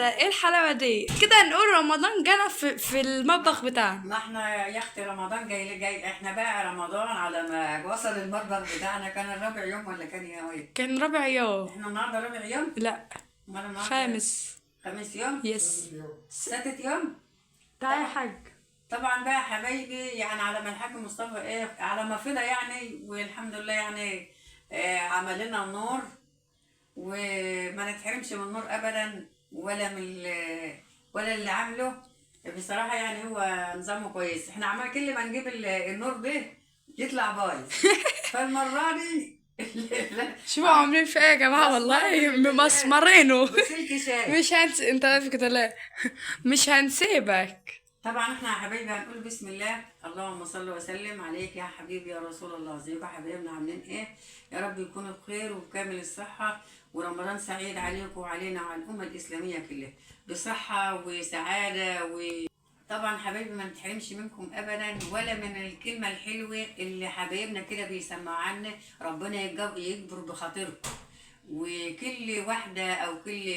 لا، ايه الحلاوه دي كده؟ نقول رمضان جانا في المطبخ بتاعنا. ما احنا يا اختي رمضان جاي احنا بقى رمضان على ما وصل المطبخ بتاعنا. كان الرابع يوم ولا كان يوم ايه؟ كان ربع يوم. احنا النهارده رابع يوم؟ لا، امال النهارده خامس. خميس يوم؟ يس. سادس يوم؟ تعالى يا حاج. طبعا بقى يا حبايبي، يعني على ما الحاج مصطفى ايه، على ما فضى يعني، والحمد لله يعني عمل لنا النور، وما نتحرمش من النور ابدا، ولا من ولا اللي عامله. بصراحه يعني هو نظامه كويس. احنا عمال كل ما نجيب النور ده يطلع بايظ. فالمره دي شوفوا عاملين في ايه يا جماعه، والله مسمرينه. بسلك شاي. مش انت واقف كده ليه؟ مش هنسيبك. طبعا احنا يا حبايبي هنقول بسم الله، اللهم صل وسلم عليك يا حبيبي يا رسول الله. ازيكم يا حبايبنا، عاملين ايه؟ يا رب يكونوا بخير وبكامل الصحة، ورمضان سعيد عليكم وعلينا وعلى الأمة الإسلامية كلها بصحة وسعادة. وطبعا حبايبي ما نتحرمش منكم أبدا، ولا من الكلمة الحلوة اللي حبايبنا كده بيسمعوا عنا. ربنا يكبر بخاطركم، وكل واحدة أو كل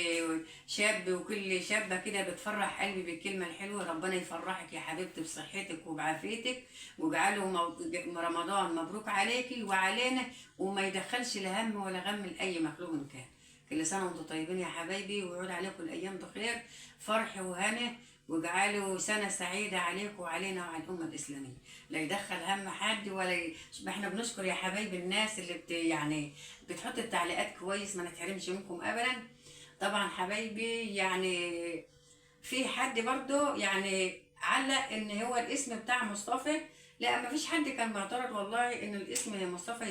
شاب وكل شابة كده بتفرح قلبي بالكلمة الحلوة. ربنا يفرحك يا حبيبتي بصحتك وبعافيتك، ويجعله رمضان مبروك عليكي وعلينا، وما يدخلش لا هم ولا غم لأي مخلوق كان. كل سنة وانتم طيبين يا حبايبي، ويعود عليكم الأيام بخير، فرح وهنا، وجعله سنة سعيدة عليكم وعلينا وعلى الأمة الإسلامية. لا يدخل هم حد احنا بنشكر يا حبايبي الناس اللي يعني بتحط التعليقات كويس، ما نتحرمش منكم أبدا. طبعا حبايبي يعني في حد برضو يعني علق ان هو الاسم بتاع مصطفى. لا، ما فيش حد كان معترض والله ان الاسم مصطفى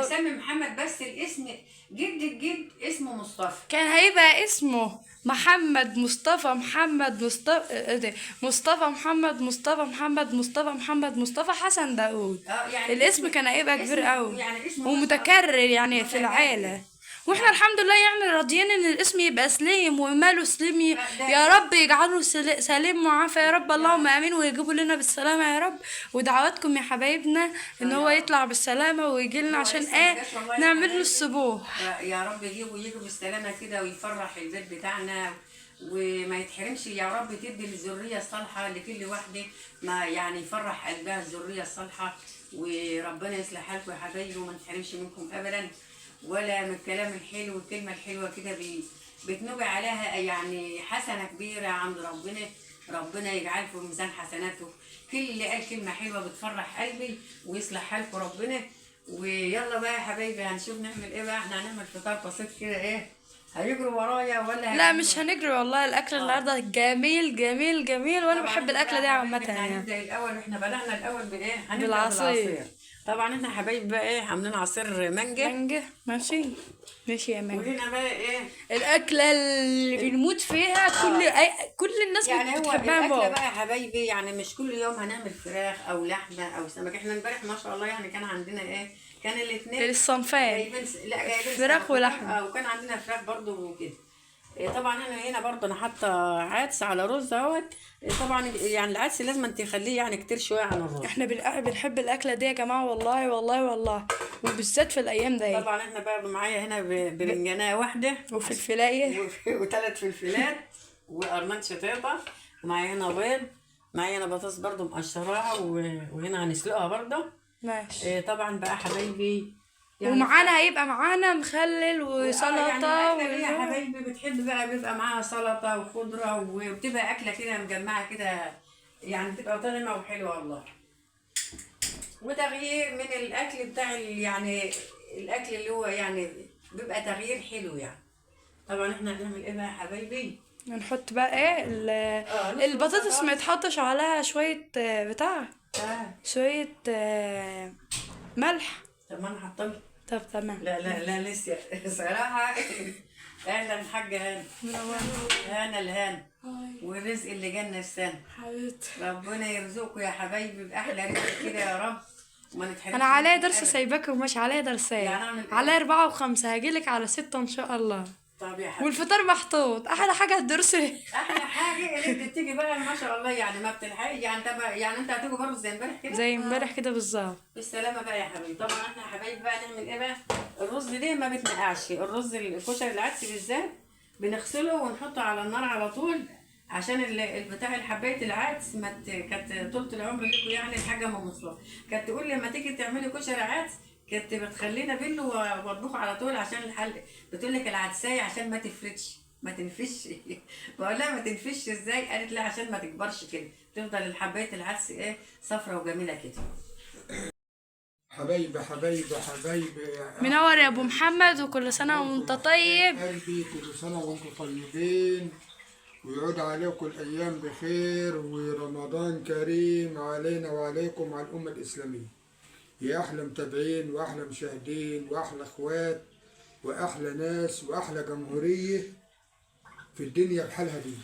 نسمي محمد، بس الاسم جد الجد اسمه مصطفى. كان هيبقى اسمه محمد مصطفى محمد مصطفى مصطفى محمد مصطفى محمد مصطفى محمد مصطفى حسن داوود. يعني الاسم كان هيبقى كبير قوي يعني اسمه ومتكرر يعني في متكرر. العيلة. واحنا الحمد لله يعني راضيين ان الاسم يبقى سليم وماله سليم. يا رب يجعله سليم وعافية يا رب، اللهم امين، ويجيبوا لنا بالسلامة يا رب. ودعواتكم يا حبايبنا ان هو يطلع بالسلامة ويجي لنا عشان ايه نعمل له السبوح. يا رب يجوا بالسلامة كده ويفرح البيت بتاعنا، وما يتحرمش يا رب. تدي الذرية الصالحة لكل واحدة، ما يعني يفرح قلبها الذرية الصالحة. وربنا يصلح حالكم يا حبايبي، وما نتحرمش منكم ابدا، ولا من الكلام الحلو والكلمة الحلوة كده بتنوبي عليها يعني حسنة كبيرة عند ربنا. ربنا يجعل في ميزان حسناته كل اللي قال كلمة حلوة بتفرح قلبي ويصلح حالكم ربنا. ويلا بقى يا حبايبي هنشوف نعمل ايه بقى. احنا هنعمل فطار بسيط كده. ايه هيجروا ورايا ولا لا مش هنجري والله، الاكل النهارده جميل جميل جميل، وانا بحب الاكله دي عامه يعني. هنبدا الاول، احنا بدانا الاول بايه؟ هنبدا بالعصير. طبعا احنا حبايبي بقى ايه، عاملين عصير مانجا. ماشي ماشي يا مانجا. وهنا بقى ايه الاكله اللي بنموت فيها، كل الناس يعني هو بتحبها الاكله بقى يا حبايبي، يعني مش كل يوم هنعمل فراخ او لحمه او سمك. احنا امبارح ما شاء الله يعني كان عندنا ايه، كان الاثنين الصنفين جايبين فراخ ولحمه. وكان عندنا فراخ برضو وكده. طبعا انا هنا برضو انا حاطه عدس على رز اهوت. طبعا يعني العدس لازم تخليه يعني كتير شويه عن الرز. احنا بنحب الاكله دي يا جماعه، والله والله والله، وبالذات في الايام دي. طبعا احنا بقى معايا هنا برنجانيه واحده وفلفلايه وثلاث فلفلات وقرنان شطيطه، ومعايا هنا بيض، معايا هنا بطاطس برضو مقشراها، وهنا هنسلقها برضو. ماشي. طبعا بقى حبايبي يعني ومعانا هيبقى معانا مخلل وسلطه يعني يا حبايبي بتحب بقى بيبقى معاها سلطه وخضره، وبتبقى اكله كده مجمعه كده، يعني بتبقى طعمه وحلوه والله. وتغيير من الاكل بتاع يعني الاكل اللي هو يعني بيبقى تغيير حلو يعني. طبعا احنا هنعمل ايه بقى يا حبايبي؟ نحط بقى ايه البطاطس ما يتحطش عليها شويه بتاع شويه ملح. طب ما انا حاطه. طب تمام. لا لا لا لسه صراحه. اهلا حاجه هانا الهان والرزق اللي جالنا السنه. حبيبتي ربنا يرزقكم يا حبايبي باحلى رزق كده يا رب، وما نتحرمش. انا عليا درس سايباك ومش عليا درسين، يعني عليا 4 و5، هجيلك على 6 ان شاء الله. طب يا حبيبي، والفطار محطوط، احلى حاجه الدرسي. احلى حاجه اللي بتيجي بقى ما شاء الله، يعني ما بتلحقش يعني. طب يعني انت هتيجي برضه زي امبارح كده؟ زي امبارح كده بالظبط. بالسلامه بقى يا حبيبي. طبعا احنا يا حبايبي بقى نعمل ايه بقى؟ الرز ده ما بيتنقعش، الرز الكشري العدسي بالذات بنغسله ونحطه على النار على طول، عشان البتاع حبايه العدس ما كانت طولة العمر لكم يعني الحاجه ام مصطفى كانت تقول لي لما تيجي تعملي كشري عدس كانت بتخلينا بينه واطبخه على طول عشان الحل. بتقول لك العدسايه عشان ما تفردش ما تنفش بقول لها ما تنفش ازاي؟ قالت لا عشان ما تكبرش كده، تفضل الحبايه العدس ايه صفرة وجميله كده. حبايبي حبايبي حبايبي منور يا ابو محمد، وكل سنه وانت طيب. قلبي، كل سنة وانتم طيبين، ويعود عليكم الأيام بخير، ورمضان كريم علينا وعليكم وعلى الأمة الإسلامية. يا أحلى متابعين وأحلى مشاهدين وأحلى إخوات وأحلى ناس وأحلى جمهورية في الدنيا بحالها دي.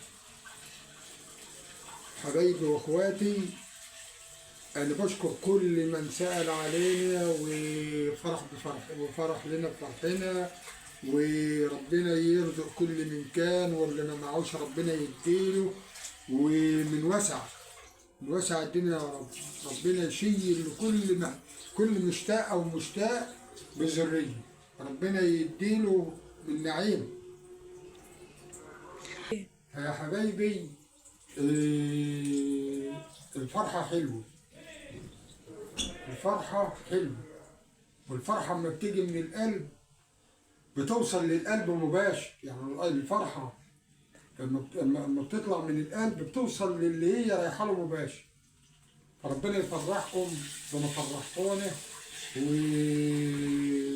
حبايبي وإخواتي، أنا بشكر كل من سأل علينا وفرح وفرح لنا بفرحنا، وربنا يرزق كل من كان، واللي ما معهوش ربنا يديله، ومن وسع الدنيا يا رب. ربنا يشيل كل مشتاق أو مشتاق بذرية، ربنا يديله من نعيم. يا حبايبي، الفرحة حلوة، الفرحة حلوة، والفرحة لما بتيجي من القلب بتوصل للقلب مباشر. يعني الفرحة لما بتطلع من القلب بتوصل للي هي رايحة له مباشر. فربنا يفرحكم بما فرحتونا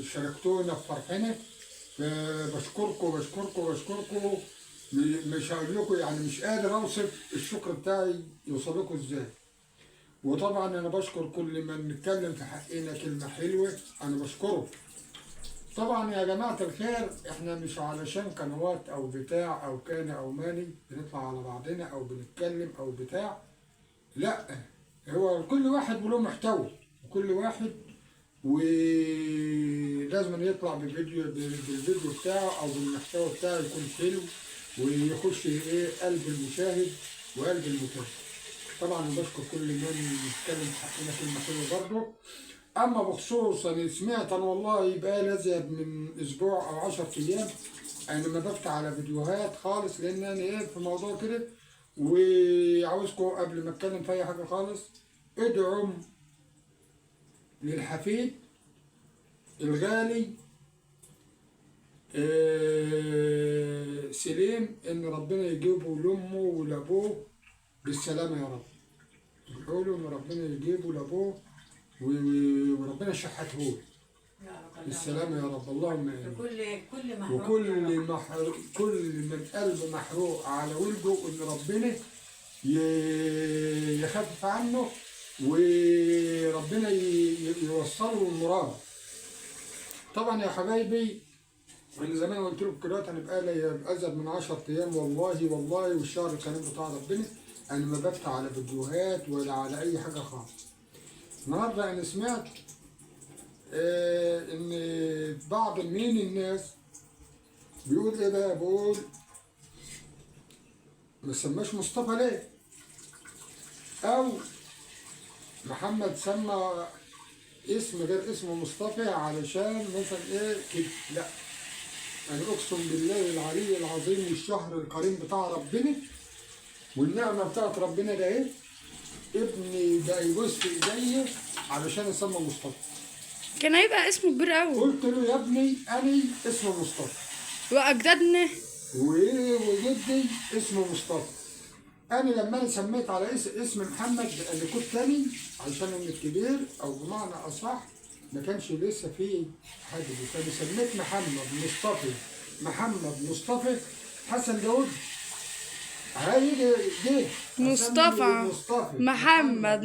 وشاركتونا في فرحنا. بشكركم. مش هقول لكم، يعني مش قادر اوصف الشكر بتاعي يوصل لكم ازاي. وطبعا انا بشكر كل من نتكلم في حقنا كلمه حلوه، انا بشكره. طبعا يا جماعه الخير، احنا مش علشان قنوات او بتاع او كان او ماني بنطلع على بعضنا او بنتكلم او بتاع، لا، هو كل واحد وله محتوى، وكل واحد ولازم يطلع بالفيديو بتاعه او بالمحتوى بتاعه يكون حلو ويخش قلب المشاهد وقلب المتابع. طبعا بشكر كل من يتكلم في حقنا كلمه حلوه برضه. اما بخصوص انا سمعت، انا والله يبقى لي ازيد من اسبوع او 10 ايام انا ما بفتح على فيديوهات خالص، لان انا في موضوع كده. وعاوزكم قبل ما اتكلم في اي حاجه خالص ادعم للحفيد الغالي سليم، ان ربنا يجيبه لامه ولابوه بالسلامه يا رب. ادعوا له ان ربنا يجيبه لابوه وربنا يشحته له بالسلامه يا رب، اللهم امين. كل من قلبه محروق على ولده ان ربنا يخفف عنه وربنا يوصله المراد. طبعا يا حبايبي، اللي زي ما انا قلت لكم دلوقتي هنبقى لي ازيد من 10 ايام والله والشهر الكريم بتاع ربنا انا ما بفتح على فيديوهات ولا على اي حاجه خالص. النهارده انا سمعت ان بعض من الناس بيقول ايه بقى، بيقول ما سماش مصطفى ليه، او محمد سمى اسم غير اسم مصطفى علشان مثلا كده. لا، انا اقسم بالله العلي العظيم والشهر الكريم بتاع ربنا والنعمه بتاعت ربنا ده ابني ده يبص في ايديا علشان يسمى مصطفى. كان هيبقى اسمه كبير قوي. قلت له يا ابني انا اسمه مصطفى، واجدادنا وجدي اسمه مصطفى. انا لما انا سميت على اسم محمد اللي كنت تاني علشان انا الكبير، او بمعنى اصح ما كانش لسه في حد، فانا سميت محمد مصطفى حسن داود. هيجي جه مصطفى محمد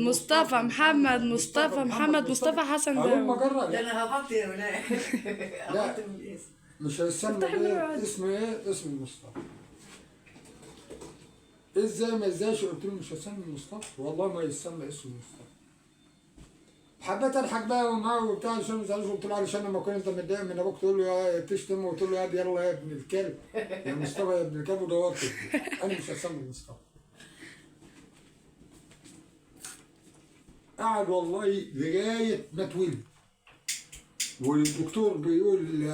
مصطفى حسن أقوم داود. أجرب. ده انا هبطت يا ولاد. هبطت من الاسم. مش هيسمى اسم اسم مصطفى. ازاي ما ازايش؟ قلت له مش هسمي مصطفى، والله ما يسمى اسم مصطفى. حبيت اضحك بقى معاه وبتاع عشان ما يزعلش. قلت له علشان لما كنت انت متضايق من ابوك تقول له يا تشتم، وقلت له يلا يا ابن الكلب يا مصطفى يا ابن الكلب، ودورت انا مش هسمي مصطفى. قعد والله لغايه ما اتولد، والدكتور بيقول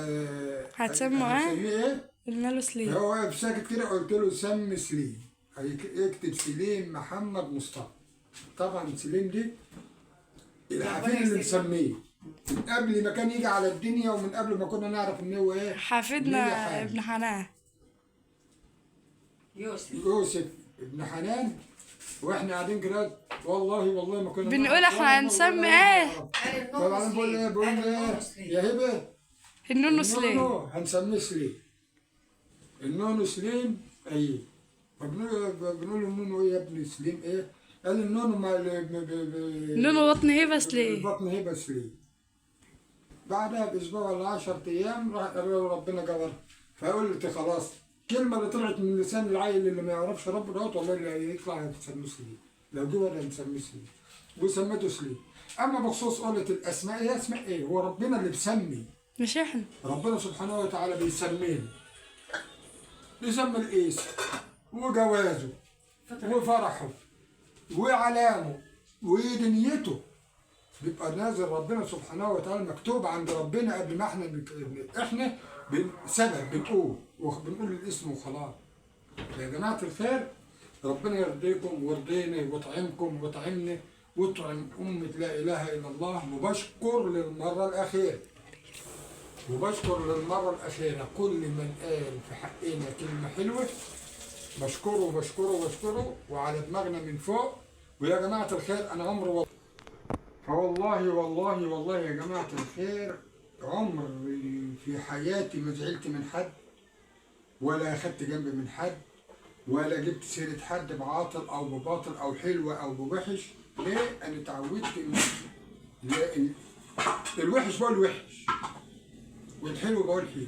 هتسموا هنسميه ايه؟ قلنا له سليم. فهو واقف ساكت كده، قلت له سمي سليم، اكتب سليم محمد مصطفى. طبعا سليم دي الحفيد اللي مسميه من قبل ما كان يجي على الدنيا، ومن قبل ما كنا نعرف ان هو ايه حفيدنا ليه حاجة. ابن حنان. يوسف ابن حنان. واحنا قاعدين كده والله ما كنا بنقول نعرف، احنا هنسمي ايه؟ طبعا بقول ايه يا هبه النونو سليم. النونو هنسميه سليم. النونو سليم ايه. فبنقول النونو ايه يا ابني سليم ايه؟ قال النونو ما نونو بطن هبه سليم. بطن هبه سليم. بعدها باسبوع ولا 10 ايام راح قال له ربنا جبر. فقلت خلاص الكلمه اللي طلعت من لسان العيل اللي ما يعرفش ربنا دوت والله اللي يطلع هتسميه سليم. لو جه ولا هنسميه سليم. وسميته سليم. اما بخصوص قولة الاسماء، هي اسماء ايه؟ هو ربنا اللي بيسمي. مش احنا. ربنا سبحانه وتعالى بيسمينا. بيسمي الاسم وجوازه وفرحه وعلامه ودنيته. بيبقى نازل ربنا سبحانه وتعالى مكتوب عند ربنا قبل ما احنا سبب بنقول الاسم وخلاص. يا جماعة الخير ربنا يرضيكم ويرضينا ويطعمكم ويطعمنا ويطعم أمة لا إله إلا الله. وبشكر للمرة الأخيرة كل من قال في حقنا كلمة حلوة. بشكره وعلى دماغنا من فوق. ويا جماعة الخير أنا عمري والله يا جماعة الخير عمري في حياتي ما زعلت من حد، ولا أخدت جنب من حد، ولا جبت سيرة حد بعاطل أو بباطل أو حلوة أو بوحش. ليه؟ أنا اتعودت إن الوحش بقول وحش والحلو بقول حلو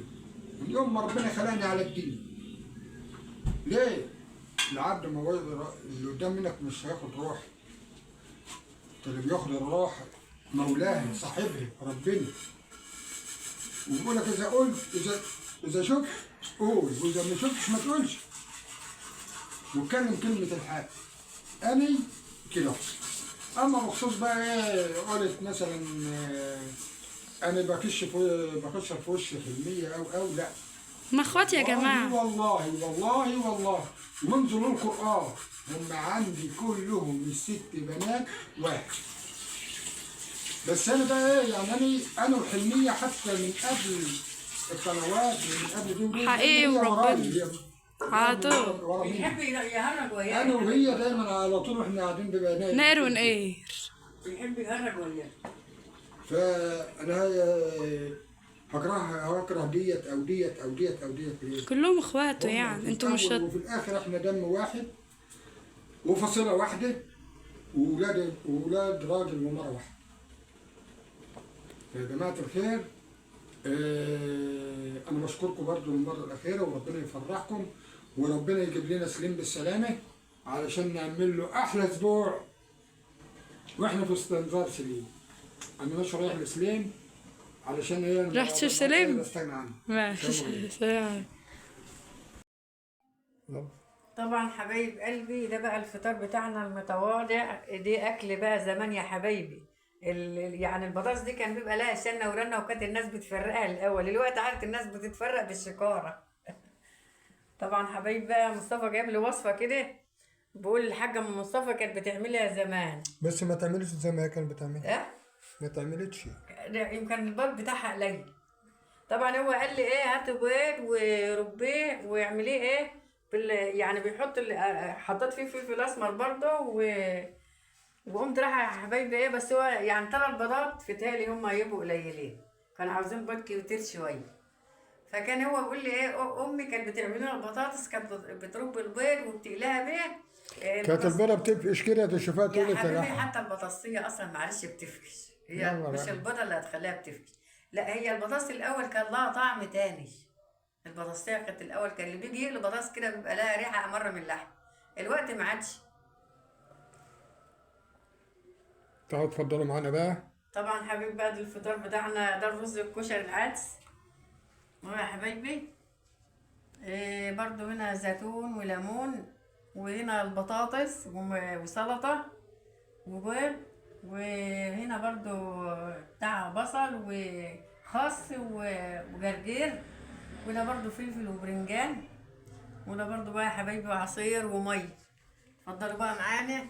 من يوم ما ربنا خلاني على الدنيا. ليه؟ العبد ما هو اللي قدام منك مش هياخد روح. اللي بياخد الروح مولاه صاحبها ربنا. وبيقول لك إذا قلت إذا شفت قول، وإذا ما شفتش ما تقولش. واتكلم كلمة الحق. أنا كده. أما بخصوص بقى إيه قلت مثلا أنا بكشر في وش حلمية أو لا. ما اخواتي يا جماعة. والله ومنزل القرآن هم عندي كلهم الست بنات واحد. بس أنا بقى إيه يعني أنا وحلمية حتى من قبل القنوات من قبل دي حقيقي وربنا على طول بيحب يهرج وياه. أنا وهي دايما على طول وإحنا قاعدين ببنات نار ونقير. بيحب يهرج وياه. فأنا هكره ديت أو ديت ليه؟ كلهم اخواته يعني انتوا مش وفي الآخر إحنا دم واحد وفصيلة واحدة وولاد راجل ومرأة واحدة. يا جماعة الخير أنا بشكركم برضو للمرة الأخيرة وربنا يفرحكم وربنا يجيب لنا سليم بالسلامة علشان نعمل له أحلى أسبوع وإحنا في استنظار سليم. أنا مش رايح لسليم علشان هي رحت تشوف سليم؟ استغنى عنه. ماشي سلام. طبعا حبايب قلبي ده بقى الفطار بتاعنا المتواضع. دي اكل بقى زمان يا حبايبي. يعني البطاطس دي كان بيبقى لها سنه ورنه وكانت الناس بتفرقها الاول. دلوقتي عارف الناس بتتفرق بالشكاره. طبعا حبايب بقى مصطفى جاب لي وصفه كده بقول الحاجه ام مصطفى كانت بتعملها زمان. بس ما تعملش زي ما هي كانت بتعملها. ما تعملتش. يمكن البيض بتاعها قليل. طبعا هو قال لي ايه هات بيض وربيه واعمليه ايه يعني بيحط حطيت فيه فلفل اسمر برضه وقمت رايحه يا حبايبي ايه. بس هو يعني 3 بيضات في تالي هم هيبقوا قليلين. كانوا عاوزين بيض كتير شويه. فكان هو بيقول لي ايه امي كانت بتعمل لنا البطاطس كانت بترب البيض وبتقليها بيه. كانت البيضه بتفقش كده تشوفها تقول يا حبيبي حتى البطاطسيه اصلا معلش بتفقش. هي مش البيضه اللي هتخليها بتفقش. لا هي البطاطس الاول كان لها طعم تاني. البطاطسيه كانت الاول كان اللي بيجي يقلي بطاطس كده بيبقى لها ريحه امر من اللحم. الوقت ما عادش. تعالوا اتفضلوا معانا بقى. طبعا حبيبي بعد الفطار بتاعنا ده الرز الكشري العدس. يا حبايبي برضو هنا زيتون وليمون وهنا البطاطس وسلطه وبيض وهنا برضو بتاع بصل وخس وجرجير وده برضو فلفل وبرنجان، وده برضو بقى يا حبايبي عصير وميه. اتفضلوا بقى معانا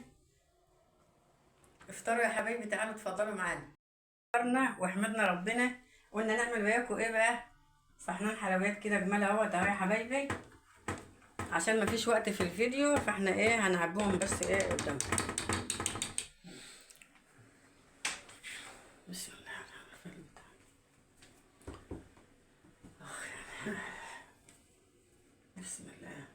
افطروا يا حبايبي، تعالوا اتفضلوا معانا. افطرنا وحمدنا ربنا، قلنا نعمل وياكم ايه بقى، صحنين حلويات كده جمال اهوت اهو يا حبايبي، عشان مفيش وقت في الفيديو فاحنا ايه هنعبيهم بس ايه قدامكم. بسم الله الرحمن الرحيم. بسم الله.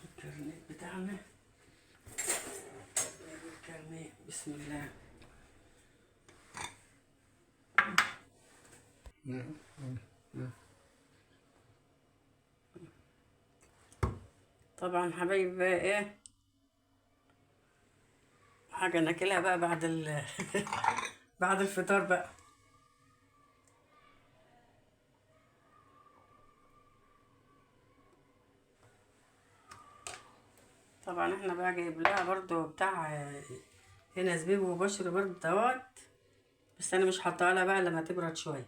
الكرنيك بتاعنا، الكرنيك بسم الله. طبعا حبايبي بقى ايه حاجة ناكلها بقى بعد بعد الفطار بقى. طبعا احنا بقى جايب لها برضو بتاع هنا زبيب وبشر برضو دوت، بس انا مش حاطاها لها بقى لما تبرد شويه.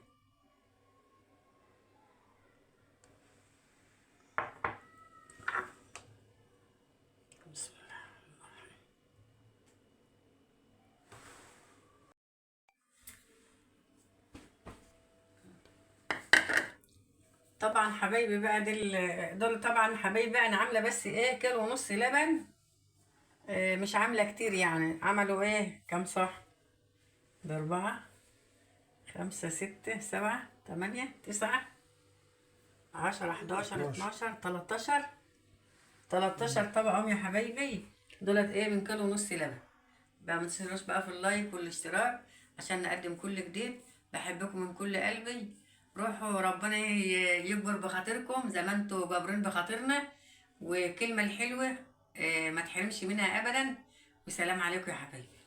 بسم الله. طبعا حبايبي بقى دول طبعا حبايبي بقى انا عامله بس ايه كيلو ونص لبن، مش عامله كتير يعني. عملوا ايه كام صح، ب4 5 6 7 8 9 10 11 12 13 طبقهم يا حبايبي، دولت ايه من كيلو ونص لبن. بقى ما تنسوش بقى في اللايك والاشتراك عشان نقدم كل جديد. بحبكم من كل قلبي، روحوا ربنا يكبر بخاطركم زي ما انتوا جابرين بخاطرنا، وكلمة الحلوة ما تحرمش منها ابدا. وسلام عليكم يا حبايبي.